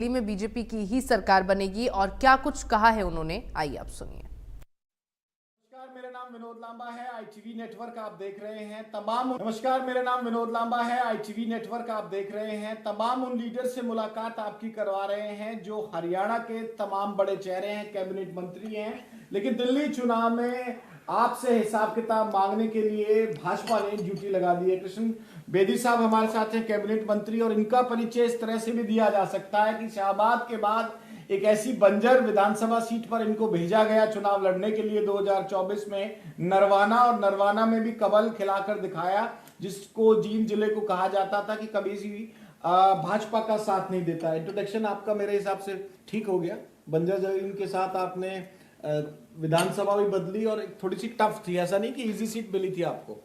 दिल्ली में बीजेपी की ही सरकार बनेगी और क्या कुछ कहा है उन्होंने, आइए आप सुनिए। नमस्कार, मेरा नाम विनोद लांबा है। आईटीवी नेटवर्क आप देख रहे हैं। नमस्कार, मेरा नाम विनोद लांबा है। आईटीवी नेटवर्क आप देख रहे हैं। तमाम उन लीडर से मुलाकात आपकी करवा रहे हैं जो हरियाणा के तमाम बड़े चेहरे हैं, कैबिनेट मंत्री हैं, लेकिन दिल्ली चुनाव में आपसे हिसाब किताब मांगने के लिए भाजपा ने ड्यूटी लगा दी है। कृष्ण बेदी साहब हमारे साथ हैं, कैबिनेट मंत्री, और इनका परिचय इस तरह से भी दिया जा सकता है कि शाहबाद के बाद एक ऐसी बंजर विधानसभा सीट पर इनको भेजा गया चुनाव लड़ने के लिए 2024 में नरवाना, और नरवाना में भी कमल खिलाकर दिखाया, जिसको जींद जिले को कहा जाता था कि कभी भी भाजपा का साथ नहीं देता। इंट्रोडक्शन आपका मेरे हिसाब से ठीक हो गया। बंजर जमीन के साथ आपने विधानसभा भी बदली और थोड़ी सी टफ थी, ऐसा नहीं कि इजी सीट मिली थी आपको।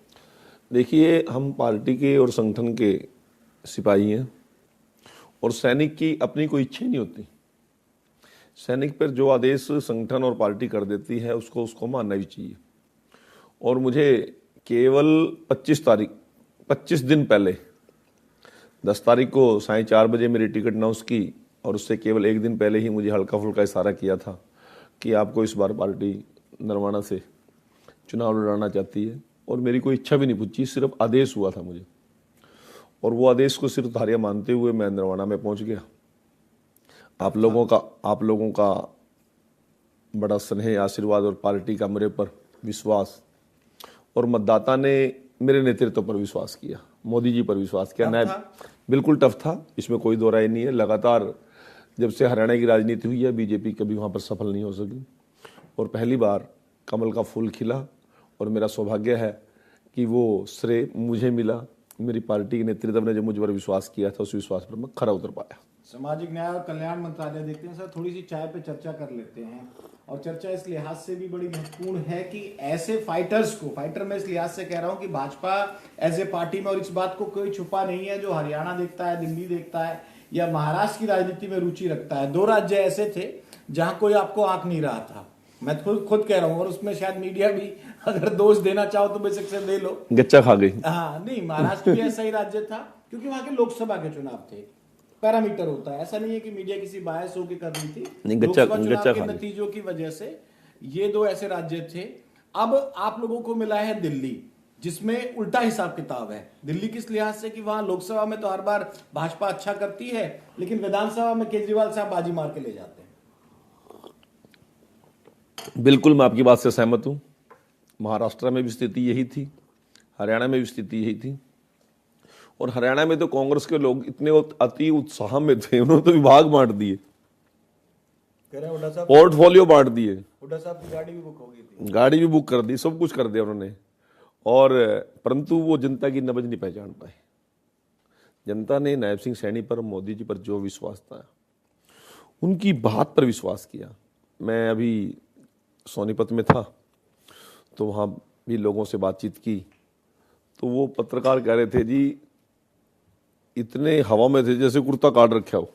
देखिए, हम पार्टी के और संगठन के सिपाही हैं और सैनिक की अपनी कोई इच्छा नहीं होती। सैनिक पर जो आदेश संगठन और पार्टी कर देती है उसको मानना भी चाहिए। और मुझे केवल 25 दिन पहले 10 तारीख को 4:30 बजे मेरी टिकट अनाउंस की, और उससे केवल एक दिन पहले ही मुझे हल्का फुल्का इशारा किया था कि आपको इस बार पार्टी नरवाना से चुनाव लड़ाना चाहती है। और मेरी कोई इच्छा भी नहीं पूछी, सिर्फ आदेश हुआ था मुझे, और वो आदेश को सिर्फ धार्य मानते हुए मैं नरवाना में पहुंच गया। आप लोगों का बड़ा स्नेह, आशीर्वाद और पार्टी का मेरे पर विश्वास, और मतदाता ने मेरे नेतृत्व पर विश्वास किया, मोदी जी पर विश्वास किया। बिल्कुल टफ था, इसमें कोई दो राय नहीं है। लगातार जब से हरियाणा की राजनीति हुई है, बीजेपी कभी वहां पर सफल नहीं हो सकी, और पहली बार कमल का फूल खिला, और मेरा सौभाग्य है कि वो श्रेय मुझे मिला। मेरी पार्टी के नेतृत्व ने जो मुझ पर विश्वास किया था, उस विश्वास पर मैं खरा उतर पाया। सामाजिक न्याय और कल्याण मंत्रालय देखते हैं सर, थोड़ी सी चाय पे चर्चा कर लेते हैं। और चर्चा इस लिहाज से भी बड़ी महत्वपूर्ण है कि ऐसे फाइटर में इस लिहाज से कह रहा हूं कि भाजपा एज ए पार्टी में, और इस बात को कोई छुपा नहीं है, जो हरियाणा देखता है, दिल्ली देखता है या महाराष्ट्र की राजनीति में रुचि रखता है। 2 राज्य ऐसे थे जहां कोई आपको आंक नहीं रहा था, मैं खुद कह रहा हूँ, और उसमें शायद मीडिया भी अगर दोष देना चाहो तो बेशक से दे लो, गच्चा खा गई। हाँ, नहीं, महाराष्ट्र भी ऐसा ही राज्य था, क्योंकि वहां के लोकसभा के चुनाव थे। पैरामीटर होता है, ऐसा नहीं है कि मीडिया किसी बायस होकर कर रही थी। लोकसभा चुनाव के नतीजों की वजह से ये 2 ऐसे राज्य थे। अब आप लोगों को मिला है दिल्ली, जिसमें उल्टा हिसाब किताब है। दिल्ली किस लिहाज से कि वहां लोकसभा में तो हर बार भाजपा अच्छा करती है, लेकिन विधानसभा में केजरीवाल साहब बाजी मार के ले जाते हैं। बिल्कुल, मैं आपकी बात से सहमत हूं। महाराष्ट्र में भी स्थिति यही थी, हरियाणा में भी स्थिति यही थी, और हरियाणा में तो कांग्रेस के लोग इतने अति उत्साह में थे, उन्होंने तो विभाग बांट दिए, पोर्टफोलियो बांट दिए, हुड्डा साहब की गाड़ी भी बुक हो गई थी, गाड़ी भी बुक कर दी, सब कुछ कर दिया उन्होंने। और परंतु वो जनता की नब्ज नहीं पहचान पाए। जनता ने नायब सिंह सैनी पर, मोदी जी पर जो विश्वास था, उनकी बात पर विश्वास किया। मैं अभी सोनीपत में था, तो वहाँ भी लोगों से बातचीत की, तो वो पत्रकार कह रहे थे जी, इतने हवा में थे जैसे कुर्ता काट रखा हो,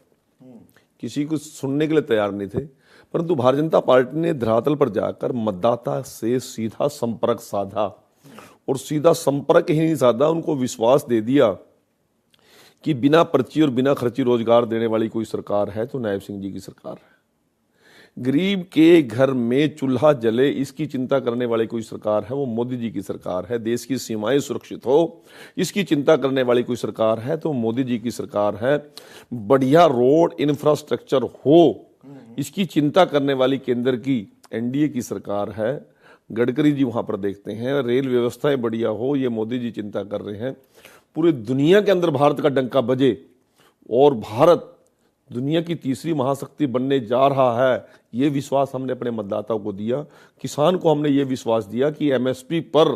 किसी को सुनने के लिए तैयार नहीं थे। परंतु भारतीय जनता पार्टी ने धरातल पर जाकर मतदाता से सीधा संपर्क साधा, और सीधा संपर्क ही नहीं साधा, उनको विश्वास दे दिया कि बिना पर्ची और बिना खर्ची रोजगार देने वाली कोई सरकार है तो नायब सिंह जी की सरकार है। गरीब के घर में चूल्हा जले, इसकी चिंता करने वाली कोई सरकार है वो मोदी जी की सरकार है। देश की सीमाएं सुरक्षित हो, इसकी चिंता करने वाली कोई सरकार है तो मोदी जी की सरकार है। बढ़िया रोड इंफ्रास्ट्रक्चर हो, इसकी चिंता करने वाली केंद्र की एनडीए की सरकार है। गडकरी जी वहां पर देखते हैं। रेल व्यवस्थाएं बढ़िया हो, ये मोदी जी चिंता कर रहे हैं। पूरी दुनिया के अंदर भारत का डंका बजे, और भारत दुनिया की तीसरी महाशक्ति बनने जा रहा है, ये विश्वास हमने अपने मतदाताओं को दिया। किसान को हमने ये विश्वास दिया कि एमएसपी पर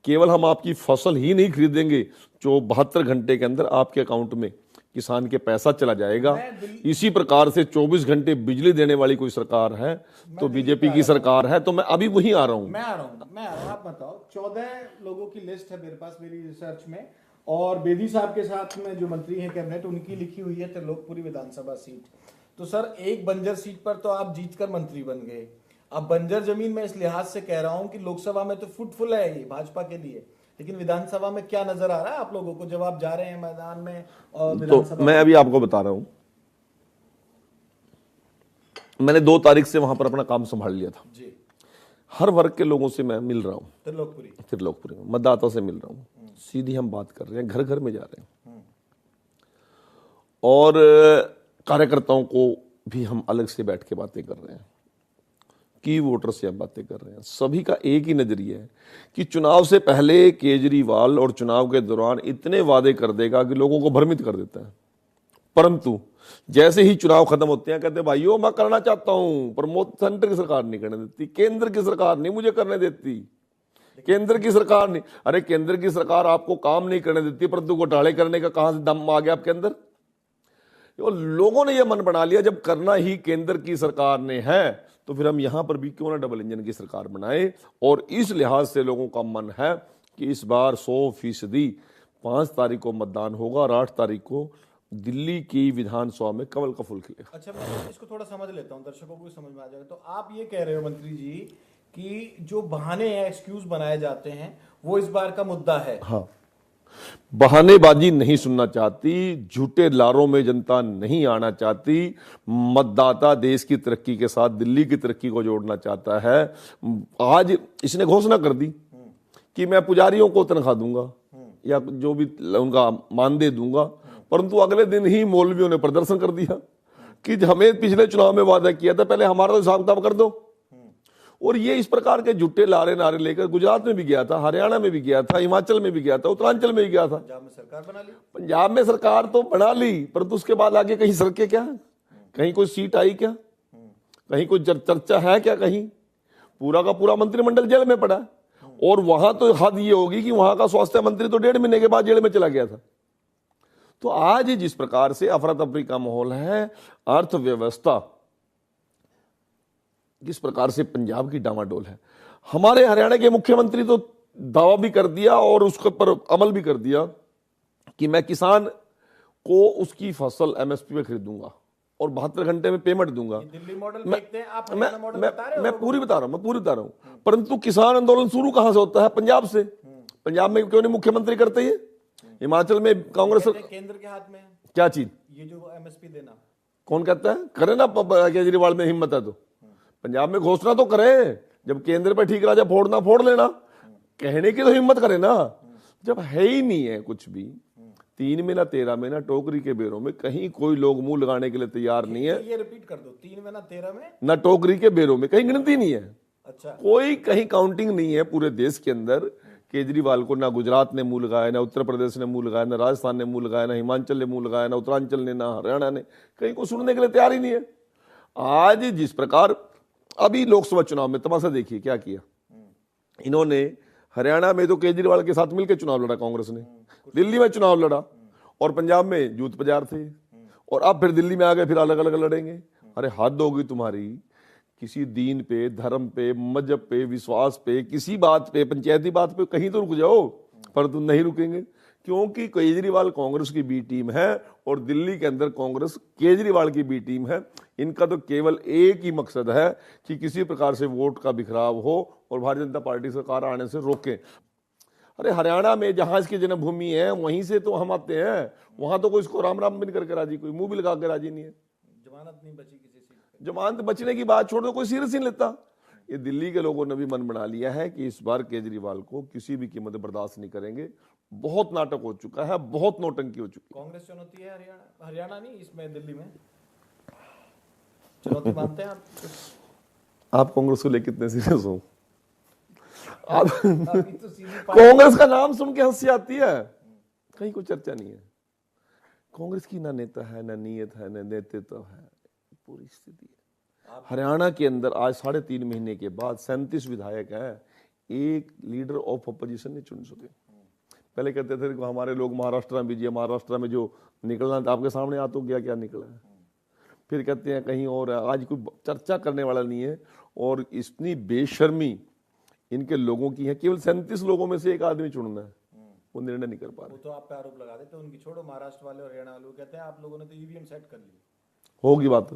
केवल हम आपकी फसल ही नहीं खरीदेंगे, जो 72 घंटे के अंदर आपके अकाउंट में किसान के पैसा चला जाएगा। इसी प्रकार से 24 घंटे बिजली देने वाली कोई सरकार है तो बीजेपी की सरकार है। तो मैं अभी वहीं आ रहा हूँ। मैं आ रहा हूँ, आप बताओ। 14 लोगों की लिस्ट है मेरे पास, मेरी रिसर्च में, और बेदी साहब के साथ में जो मंत्री हैं कैबिनेट, उनकी लिखी हुई है त्रिलोकपुरी विधानसभा सीट। तो सर, एक बंजर सीट पर तो आप जीतकर मंत्री बन गए। अब बंजर जमीन में इस लिहाज से कह रहा हूं कि लोकसभा में तो फुटफुल है ये भाजपा के लिए, लेकिन विधानसभा में क्या नजर आ रहा है आप लोगों को जब आप जा रहे हैं मैदान में? और तो मैं अभी आपको बता रहा हूं, मैंने 2 तारीख से वहां पर अपना काम संभाल लिया था। जी। हर वर्ग के लोगों से मैं मिल रहा हूँ, त्रिलोकपुरी में मतदाताओं से मिल रहा हूँ, सीधी हम बात कर रहे हैं, घर घर में जा रहे हैं, और कार्यकर्ताओं को भी हम अलग से बैठ के बातें कर रहे हैं, की वोटर से हम बातें कर रहे हैं। सभी का एक ही नजरिया है कि चुनाव से पहले केजरीवाल और चुनाव के दौरान इतने वादे कर देगा कि लोगों को भ्रमित कर देता है, परंतु जैसे ही चुनाव खत्म होते हैं कहते हैं भाइयों मैं करना चाहता हूं, पर सेंटर की सरकार नहीं करने देती, केंद्र की सरकार नहीं मुझे करने देती, केंद्र की सरकार नहीं। अरे केंद्र की सरकार आपको काम नहीं करने देती, परंतु घोटाले करने का कहां से दम आ गया आपके अंदर? लोगों ने यह मन बना लिया जब करना ही केंद्र की सरकार ने है तो फिर हम यहां पर भी क्यों ना डबल इंजन की सरकार बनाए। और इस लिहाज से लोगों का मन है कि इस बार 100% 5 तारीख को मतदान होगा और 8 तारीख को दिल्ली की विधानसभा में कमल का फूल खिलेगा। अच्छा, मैं इसको थोड़ा समझ लेता हूं, दर्शकों को भी समझ में आ जाएगा। तो आप ये कह रहे हो मंत्री जी कि जो बहाने हैं, एक्सक्यूज बनाए जाते हैं, वो इस बार का मुद्दा है। हाँ, बहानेबाजी नहीं सुनना चाहती, झूठे लारों में जनता नहीं आना चाहती। मतदाता देश की तरक्की के साथ दिल्ली की तरक्की को जोड़ना चाहता है। आज इसने घोषणा कर दी कि मैं पुजारियों को तनख्वाह दूंगा या जो भी उनका मानदेय दूंगा, परंतु अगले दिन ही मौलवियों ने प्रदर्शन कर दिया कि हमें पिछले चुनाव में वादा किया था, पहले हमारा तो हिसाब किताब कर दो। और ये इस प्रकार के झूठे लारे नारे लेकर गुजरात में भी गया था, हरियाणा में भी गया था, हिमाचल में भी गया था, उत्तरांचल में भी गया था। पंजाब में सरकार बना ली, पंजाब में सरकार तो बना ली, परंतु उसके बाद आगे कहीं सरके क्या? कहीं कोई सीट आई क्या? कहीं कोई चर्चा है क्या? कहीं पूरा का पूरा मंत्रिमंडल जेल में पड़ा। और वहां तो हद ये होगी कि वहां का स्वास्थ्य मंत्री तो 1.5 महीने के बाद जेल में चला गया था। तो आज जिस प्रकार से अफरा तफरी का माहौल है, अर्थव्यवस्था किस प्रकार से पंजाब की डामाडोल है, हमारे हरियाणा के मुख्यमंत्री तो दावा भी कर दिया और उसके पर अमल भी कर दिया कि मैं किसान को उसकी फसल एमएसपी में खरीदूंगा और 72 घंटे में पेमेंट दूंगा। दिल्ली मॉडल देखते हैं आप, हरियाणा मॉडल बता रहे हो? मैं पूरी बता रहा हूं, परंतु किसान आंदोलन शुरू कहां से होता है? पंजाब से। पंजाब में क्यों नहीं मुख्यमंत्री करते? ये हिमाचल में कांग्रेस, केंद्र के हाथ में है क्या चीज? ये जो एमएसपी देना, कौन कहता है? करे ना केजरीवाल में हिम्मत है तो पंजाब में घोषणा तो करे। जब केंद्र पे ठीक राजा फोड़ना फोड़ लेना, कहने की तो हिम्मत करे ना। जब है ही नहीं है कुछ भी, 3 में ना 13 में ना टोकरी के बेरों में, कहीं कोई लोग मुंह लगाने के लिए तैयार नहीं है। ये रिपीट कर दो, 3 में ना 13 में ना टोकरी के बेरों में, कहीं गिनती नहीं है। अच्छा, कोई कहीं काउंटिंग नहीं है पूरे देश के अंदर। केजरीवाल को ना गुजरात ने मुंह लगाया, ना उत्तर प्रदेश ने मुंह लगाया, ना राजस्थान ने मुंह लगाया, ना हिमाचल ने मुंह लगाया, ना उत्तरांचल ने, ना हरियाणा ने, कहीं को सुनने के लिए तैयार ही नहीं है। आज जिस प्रकार अभी लोकसभा चुनाव में तमाशा देखिए क्या किया इन्होंने। हरियाणा में तो केजरीवाल के साथ मिलकर चुनाव लड़ा कांग्रेस ने, दिल्ली में चुनाव लड़ा और पंजाब में जूत बाजार थे, और अब फिर दिल्ली में आ गए, फिर अलग अलग लड़ेंगे। अरे हद होगी तुम्हारी। किसी दीन पे, धर्म पे, मजहब पे, विश्वास पे, किसी बात पे, पंचायती बात पे कहीं तो रुक जाओ, पर तुम नहीं रुकेंगे, क्योंकि केजरीवाल कांग्रेस की बी टीम है और दिल्ली के अंदर कांग्रेस केजरीवाल की बी टीम है। इनका तो केवल एक ही मकसद है कि किसी प्रकार से वोट का बिखराव हो और भारतीय जनता पार्टी सरकार आने से रोकें। अरे हरियाणा में जहां इसकी जन्मभूमि है वहीं से तो हम आते हैं, वहां तो कोई इसको राम राम भी नहीं करके राजी, कोई मुंह भी लगा के राजी नहीं है। जमानत नहीं बची किसी सीट पे, जमानत बचने की बात छोड़ दो, कोई सीरियस नहीं लेता। ये दिल्ली के लोगों ने भी मन बना लिया है कि इस बार केजरीवाल को किसी भी कीमत बर्दाश्त नहीं करेंगे। बहुत नाटक हो चुका है, बहुत नौटंकी हो चुकी है। कांग्रेस चुनौती है हरियाणा नहीं, इसमें दिल्ली में चुनौती मानते हैं आप कांग्रेस को लेकर कितने सीरियस हो? आप अभी तो सीधी कांग्रेस का नाम सुन के हंसी आती है, कहीं कोई चर्चा नहीं है। कांग्रेस की ना नेता है, ना नीयत है, ना नेतृत्व है, पूरी स्थिति है। हरियाणा के अंदर आज 3.5 महीने के बाद 37 विधायक है, एक लीडर ऑफ अपोजिशन नहीं चुन सके। पहले कहते थे कि हमारे लोग महाराष्ट्र में भी, महाराष्ट्र में जो निकलना था आपके सामने आ तो गया, क्या निकला है। फिर कहते हैं कहीं और है, आज कोई चर्चा करने वाला नहीं है। और इतनी बेशर्मी इनके लोगों की है, केवल 37 लोगों में से एक आदमी चुनना है, वो निर्णय नहीं कर पा रहे। वो तो आप पे आरोप लगा देते, उनकी छोड़ो, महाराष्ट्र वाले और हरियाणा वाले कहते हैं आप लोगों ने तो ईवीएम सेट कर ली। होगी बात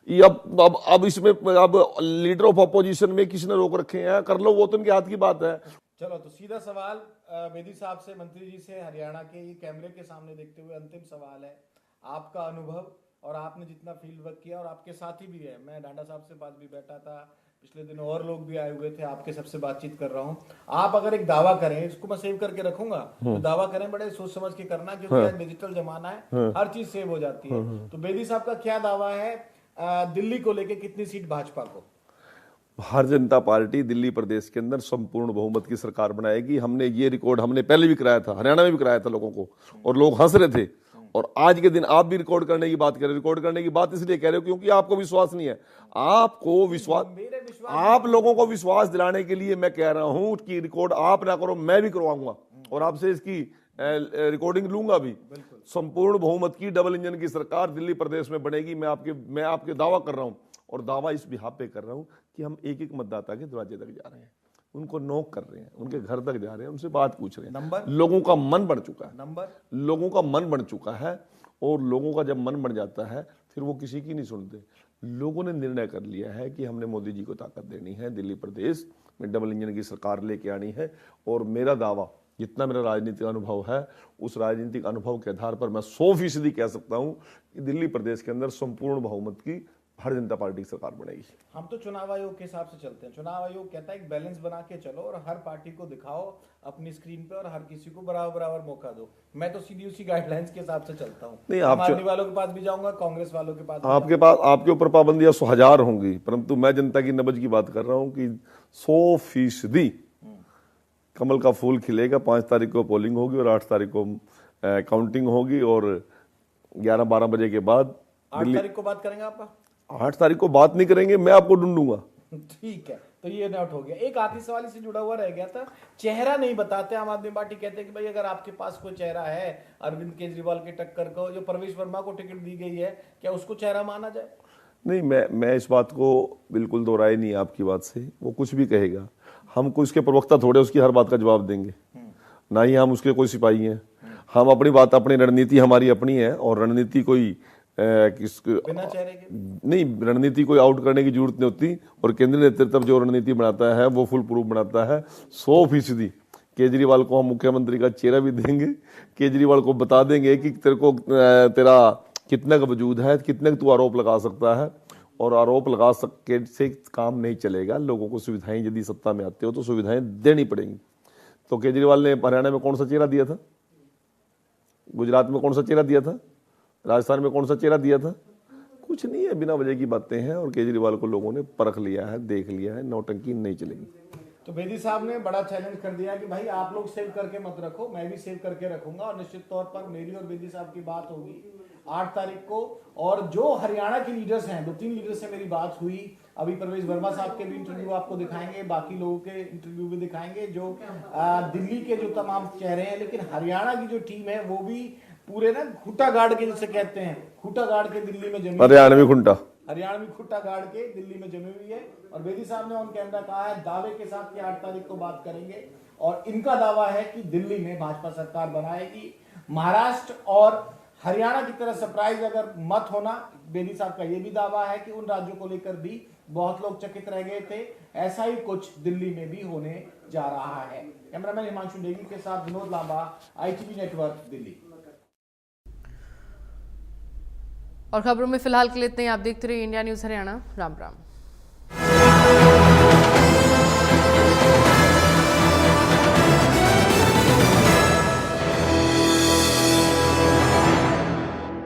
ये। अब इसमें अब लीडर ऑफ अपोजिशन में किसने रोक रखे हैं, कर लो, वो तो उनके हाथ की बात है। चलो तो सीधा सवाल बेदी साहब से, मंत्री जी से, हरियाणा के ये कैमरे के सामने देखते हुए अंतिम सवाल है, आपका अनुभव और आपने जितना फील्ड वर्क किया और आपके साथी भी है, मैं डांडा साहब से बात भी बैठा था पिछले दिनों और लोग भी आए हुए थे, आपके सबसे बातचीत कर रहा हूँ। आप अगर एक दावा करें, इसको मैं सेव करके रखूंगा, तो दावा करें बड़े सोच समझ के करना, क्योंकि आज डिजिटल जमाना है, हर चीज सेव हो जाती है। तो बेदी साहब का क्या दावा है दिल्ली को लेके, कितनी सीट भाजपा को? भारतीय जनता पार्टी दिल्ली प्रदेश के अंदर संपूर्ण बहुमत की सरकार बनाएगी। हमने ये रिकॉर्ड हमने पहले भी कराया था, हरियाणा में भी कराया था लोगों को, और लोग हंस रहे थे। और आज के दिन आप भी रिकॉर्ड करने की बात करें, रिकॉर्ड करने की बात इसलिए कह रहे हो क्योंकि आपको विश्वास नहीं है। आपको विश्वास, आप लोगों को विश्वास दिलाने के लिए मैं कह रहा हूं कि रिकॉर्ड आप ना करो, मैं भी करवाऊंगा और आपसे इसकी रिकॉर्डिंग लूंगा भी। संपूर्ण बहुमत की डबल इंजन की सरकार दिल्ली प्रदेश में बनेगी। मैं आपके दावा कर रहा हूं, और दावा इस बिहाफ पे कर रहा हूं कि हम एक एक मतदाता के दरवाजे तक जा रहे हैं, उनको नोक कर रहे हैं, उनके घर तक जा रहे हैं, उनसे बात पूछ रहे हैं। नंबर, लोगों का मन बढ़ चुका है, नंबर, लोगों का मन बढ़ चुका है। और लोगों का जब मन बढ़ जाता है फिर वो किसी की नहीं सुनते। लोगों ने निर्णय कर लिया है कि हमने मोदी जी को ताकत देनी है, दिल्ली प्रदेश में डबल इंजन की सरकार लेके आनी है। और मेरा दावा, जितना मेरा राजनीतिक अनुभव है, उस राजनीतिक अनुभव के आधार पर मैं 100% कह सकता हूं कि दिल्ली प्रदेश के अंदर संपूर्ण बहुमत की भारतीय जनता पार्टी की सरकार बनेगी। हम तो चुनाव आयोग के हिसाब से चलते हैं। चुनाव आयोग कहता है एक बैलेंस बना के चलो और हर पार्टी को दिखाओ अपनी स्क्रीन पे और हर किसी को बराबर बराबर मौका दो। मैं तो सीधी उसी गाइडलाइंस के हिसाब से चलता हूँ। नहीं, आम आदमी वालों के पास भी जाऊंगा, कांग्रेस वालों के पास, आपके ऊपर पाबंदियां 100,000 होंगी, परंतु मैं जनता की नब्ज की बात कर रहा हूं कि 100% कमल का फूल खिलेगा। 5 तारीख को पोलिंग होगी और 8 तारीख को काउंटिंग होगी, और 11-12 बजे के बाद 8 तारीख को बात करेंगे आप? 8 तारीख को बात नहीं करेंगे, मैं आपको ढूंढूंगा। ठीक है, तो ये नोट हो गया। एक आतिश सवाल से जुड़ा हुआ रह गया था, चेहरा नहीं बताते आम आदमी पार्टी, कहते हैं कि भाई अगर आपके पास कोई चेहरा है अरविंद केजरीवाल के टक्कर को, जो प्रवेश वर्मा को टिकट दी गई है, क्या उसको चेहरा माना जाए? नहीं, मैं इस बात को बिल्कुल दोहराई नहीं आपकी बात से। वो कुछ भी कहेगा, हम कोई उसके प्रवक्ता थोड़े उसकी हर बात का जवाब देंगे, ना ही हम उसके कोई सिपाही हैं। हम अपनी बात, अपनी रणनीति हमारी अपनी है, और रणनीति कोई बिना चेहरे के नहीं, रणनीति कोई आउट करने की जरूरत नहीं होती। और केंद्रीय नेतृत्व जो रणनीति बनाता है वो फुल प्रूफ बनाता है। 100% केजरीवाल को हम मुख्यमंत्री का चेहरा भी देंगे, केजरीवाल को बता देंगे कि तेरा कितने का वजूद है, कितने तू आरोप लगा सकता है, और आरोप लगा सके से काम नहीं चलेगा। लोगों को सुविधाएं, यदि सत्ता में आते हो तो सुविधाएं देनी पड़ेंगी। तो केजरीवाल ने हरियाणा में कौन सा चेहरा दिया था, गुजरात में कौन सा चेहरा दिया था, राजस्थान में कौन सा चेहरा दिया था? कुछ नहीं है, बिना वजह की बातें हैं। और केजरीवाल को लोगों ने परख लिया है, देख लिया है, नौटंकी नहीं चलेगी। तो बेदी साहब ने बड़ा चैलेंज कर दिया कि भाई आप लोग सेव करके मत रखो, मैं भी सेव करके रखूंगा, और निश्चित तौर पर मेरी और बेदी साहब की बात होगी 8 तारीख को। और जो हरियाणा के लीडर्स हैं, 2-3 लीडर्स से मेरी बात हुई, अभी प्रवेश वर्मा साहब के भी इंटरव्यू आपको दिखाएंगे, बाकी लोगों के इंटरव्यू भी दिखाएंगे, जो दिल्ली के जो तमाम चेहरे हैं। लेकिन हरियाणा की जो टीम है वो भी पूरे ना खूंटा गाड़ के, जिसे कहते हैं खूंटा गाड़ के दिल्ली में जमी, हरियाणवी खूंटा गाड़ के दिल्ली में जमी हुई है। और बेदी साहब ने ऑन कैमरा कहा है दावे के साथ कि 8 तारीख को बात करेंगे, और इनका दावा है कि दिल्ली में भाजपा सरकार बनाएगी। महाराष्ट्र और हरियाणा की तरह सरप्राइज अगर मत होना, बेदी साहब का यह भी दावा है कि उन राज्यों को लेकर भी बहुत लोग चकित रह गए थे, ऐसा ही कुछ दिल्ली में भी होने जा रहा है। कैमरामैन हिमांशु नेगी के साथ विनोद लांबा, ITV नेटवर्क, दिल्ली। और खबरों में फिलहाल के लिए इतने ही। आप देखते रहिए India news Haryana. Ram Ram.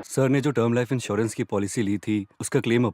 Sir ने जो टर्म लाइफ इंश्योरेंस की पॉलिसी ली थी उसका क्लेम